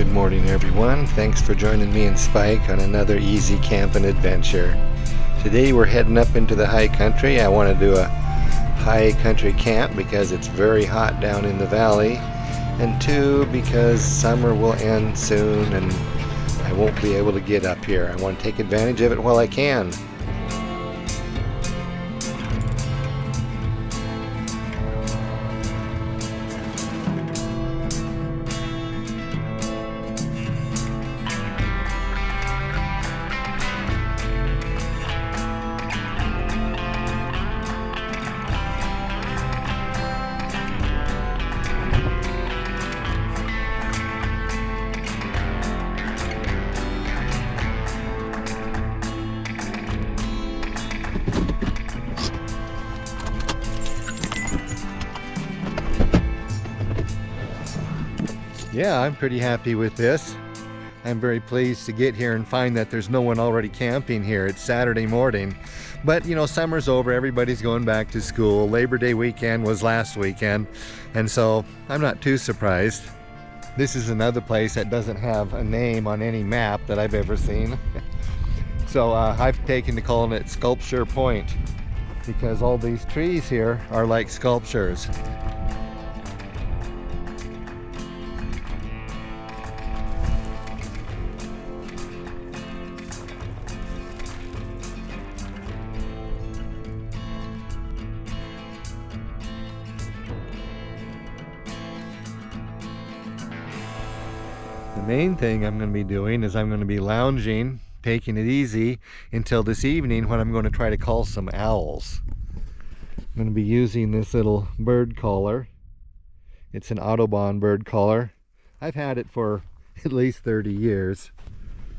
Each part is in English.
Good morning, everyone. Thanks for joining me and Spike on another easy camping adventure. Today we're heading up into the high country. I want to do a high country camp because it's very hot down in the valley, and two, because summer will end soon and I won't be able to get up here. I want to take advantage of it while I can. Yeah, I'm pretty happy with this. I'm very pleased to get here and find that there's no one already camping here. It's Saturday morning, but you know, summer's over, everybody's going back to school. Labor Day weekend was last weekend, and so I'm not too surprised. This is another place that doesn't have a name on any map that I've ever seen. So I've taken to calling it Sculpture Point because all these trees here are like sculptures. The main thing I'm going to be doing is I'm going to be lounging, taking it easy until this evening when I'm going to try to call some owls. I'm going to be using this little bird caller. It's an Audubon bird caller. I've had it for at least 30 years.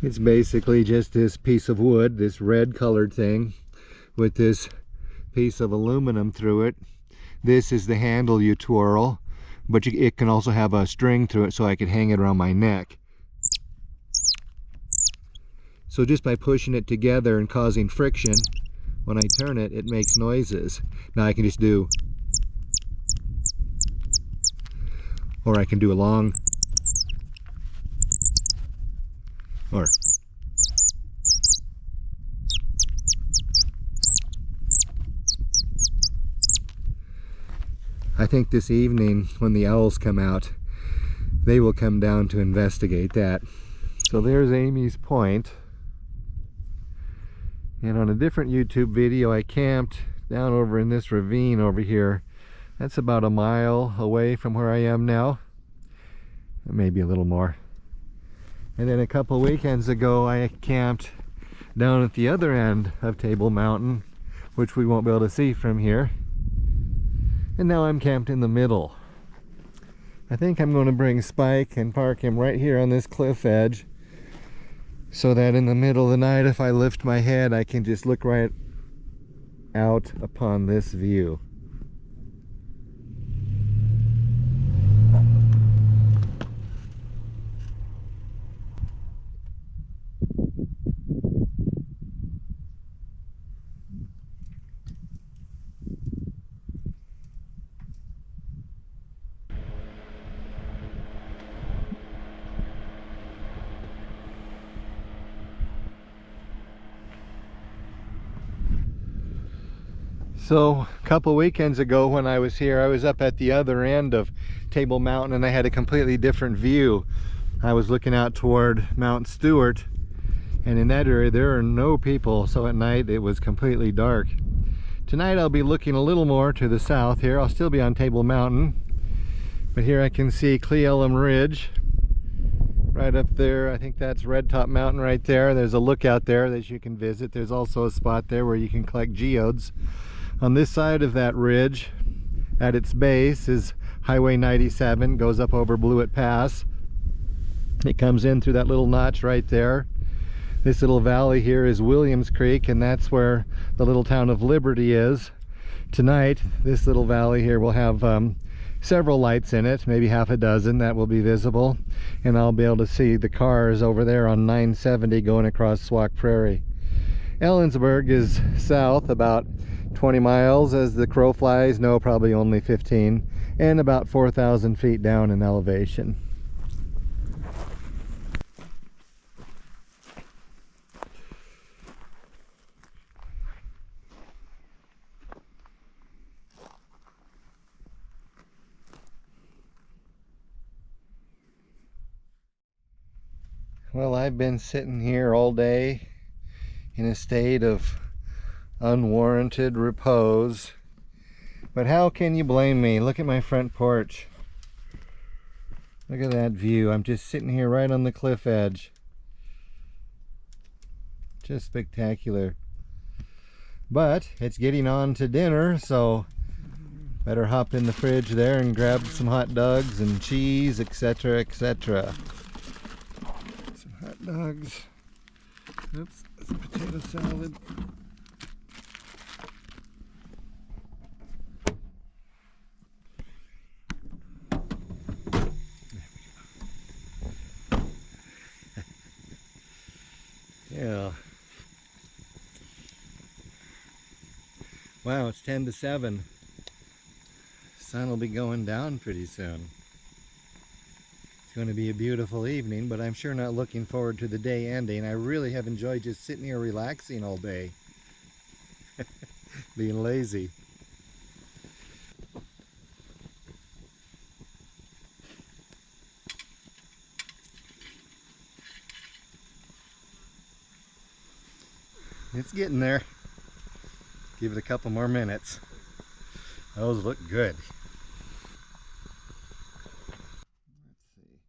It's basically just this piece of wood, this red colored thing with this piece of aluminum through it. This is the handle you twirl, but it can also have a string through it so I could hang it around my neck. So just by pushing it together and causing friction, when I turn it, it makes noises. Now I can just do, or I can do a long, or I think this evening when the owls come out, they will come down to investigate that. So there's Amy's Point. And on a different YouTube video, I camped down over in this ravine over here. That's about a mile away from where I am now. Maybe a little more. And then a couple weekends ago, I camped down at the other end of Table Mountain, which we won't be able to see from here. And now I'm camped in the middle. I think I'm going to bring Spike and park him right here on this cliff edge, so that in the middle of the night, if I lift my head, I can just look right out upon this view. So a couple weekends ago when I was here, I was up at the other end of Table Mountain and I had a completely different view. I was looking out toward Mount Stewart, and in that area there are no people, so at night it was completely dark. Tonight I'll be looking a little more to the south here. I'll still be on Table Mountain, but here I can see Cle Elum Ridge right up there. I think that's Red Top Mountain right there. There's a lookout there that you can visit. There's also a spot there where you can collect geodes. On this side of that ridge, at its base, is Highway 97, goes up over Blewett Pass. It comes in through that little notch right there. This little valley here is Williams Creek, and that's where the little town of Liberty is. Tonight, this little valley here will have several lights in it, maybe half a dozen that will be visible, and I'll be able to see the cars over there on 970 going across Swak Prairie. Ellensburg is south about 20 miles as the crow flies. No, probably only 15, and about 4,000 feet down in elevation. Well, I've been sitting here all day in a state of unwarranted repose. But how can you blame me? Look at my front porch. Look at that view. I'm just sitting here right on the cliff edge. Just spectacular. But it's getting on to dinner, so better hop in the fridge there and grab some hot dogs and cheese, etc., etc. Some hot dogs. Oops, some potato salad. Yeah. Wow, it's 10 to 7. Sun will be going down pretty soon. It's going to be a beautiful evening, but I'm sure not looking forward to the day ending. I really have enjoyed just sitting here relaxing all day. Being lazy. It's getting there. Give it a couple more minutes. Those look good. Let's see.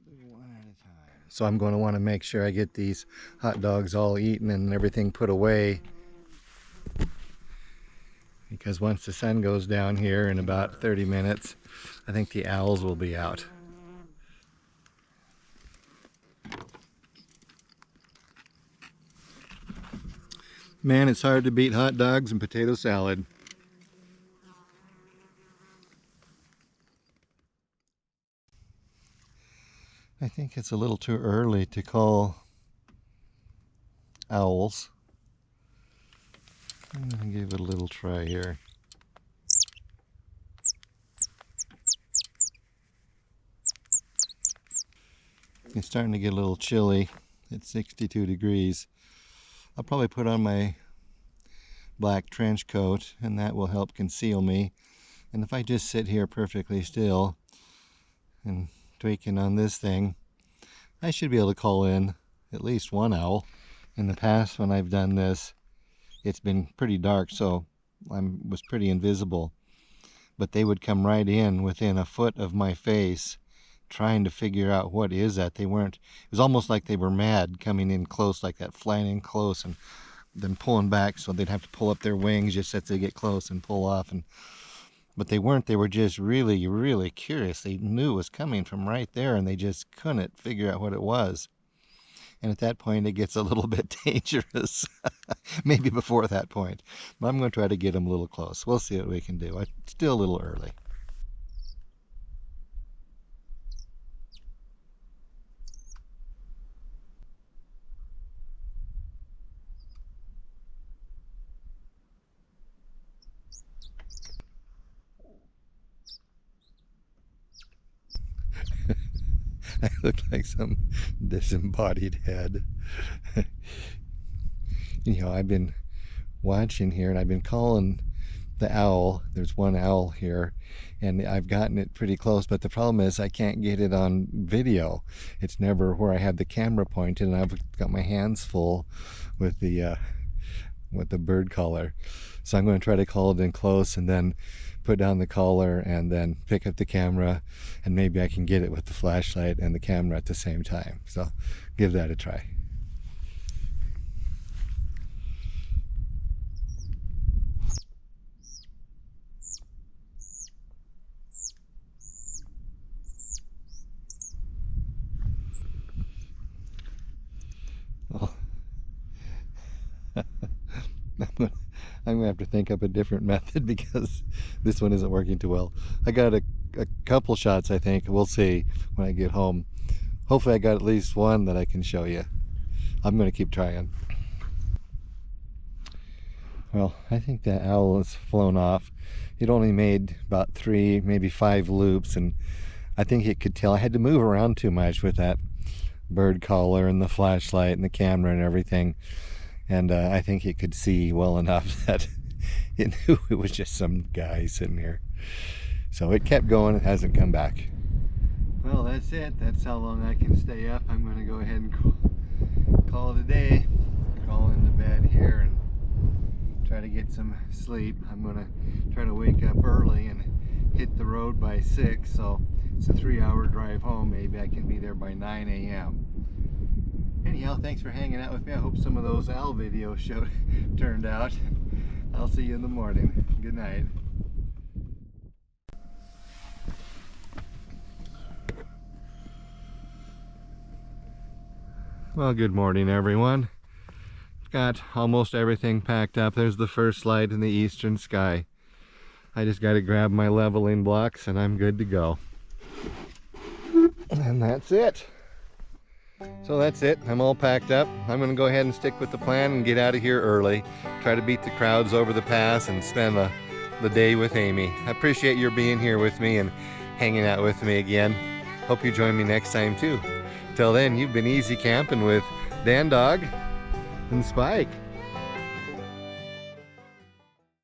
Do one at a time. So I'm going to want to make sure I get these hot dogs all eaten and everything put away, because once the sun goes down here in about 30 minutes, I think the owls will be out. Man, it's hard to beat hot dogs and potato salad. I think it's a little too early to call owls. I'm going to give it a little try here. It's starting to get a little chilly. It's 62 degrees. I'll probably put on my black trench coat, and that will help conceal me. And if I just sit here perfectly still and tweaking on this thing, I should be able to call in at least one owl. In the past, when I've done this, it's been pretty dark, so I was pretty invisible. But they would come right in within a foot of my face, trying to figure out what is that. They weren't, it was almost like they were mad, coming in close like that, flying in close and then pulling back, so they'd have to pull up their wings just as they get close and pull off. But they weren't, they were just really, really curious. They knew it was coming from right there, and they just couldn't figure out what it was. And at that point, it gets a little bit dangerous. Maybe before that point. But I'm going to try to get them a little close. We'll see what we can do. It's still a little early. I look like some disembodied head. You know, I've been watching here, and I've been calling the owl. There's one owl here, and I've gotten it pretty close, but the problem is I can't get it on video. It's never where I have the camera pointed, and I've got my hands full with the bird collar. So I'm going to try to call it in close and then put down the collar and then pick up the camera, and maybe I can get it with the flashlight and the camera at the same time. So give that a try. Oh. I'm gonna have to think up a different method, because this one isn't working too well. I got a couple shots, I think. We'll see when I get home. Hopefully I got at least one that I can show you. I'm gonna keep trying. Well, I think that owl has flown off. It only made about 3, maybe 5 loops, and I think it could tell. I had to move around too much with that bird collar and the flashlight and the camera and everything. And I think it could see well enough that it knew it was just some guy sitting here. So it kept going. It hasn't come back. Well, that's it. That's how long I can stay up. I'm going to go ahead and call it a day. Crawl into bed here and try to get some sleep. I'm going to try to wake up early and hit the road by 6, so it's a 3-hour drive home. Maybe I can be there by 9 a.m. Anyhow, thanks for hanging out with me. I hope some of those owl videos turned out. I'll see you in the morning. Good night. Well, good morning, everyone. Got almost everything packed up. There's the first light in the eastern sky. I just got to grab my leveling blocks and I'm good to go. And that's it. So that's it. I'm all packed up. I'm going to go ahead and stick with the plan and get out of here early. Try to beat the crowds over the pass and spend the day with Amy. I appreciate your being here with me and hanging out with me again. Hope you join me next time too. Till then, you've been easy camping with Dan Dog and Spike.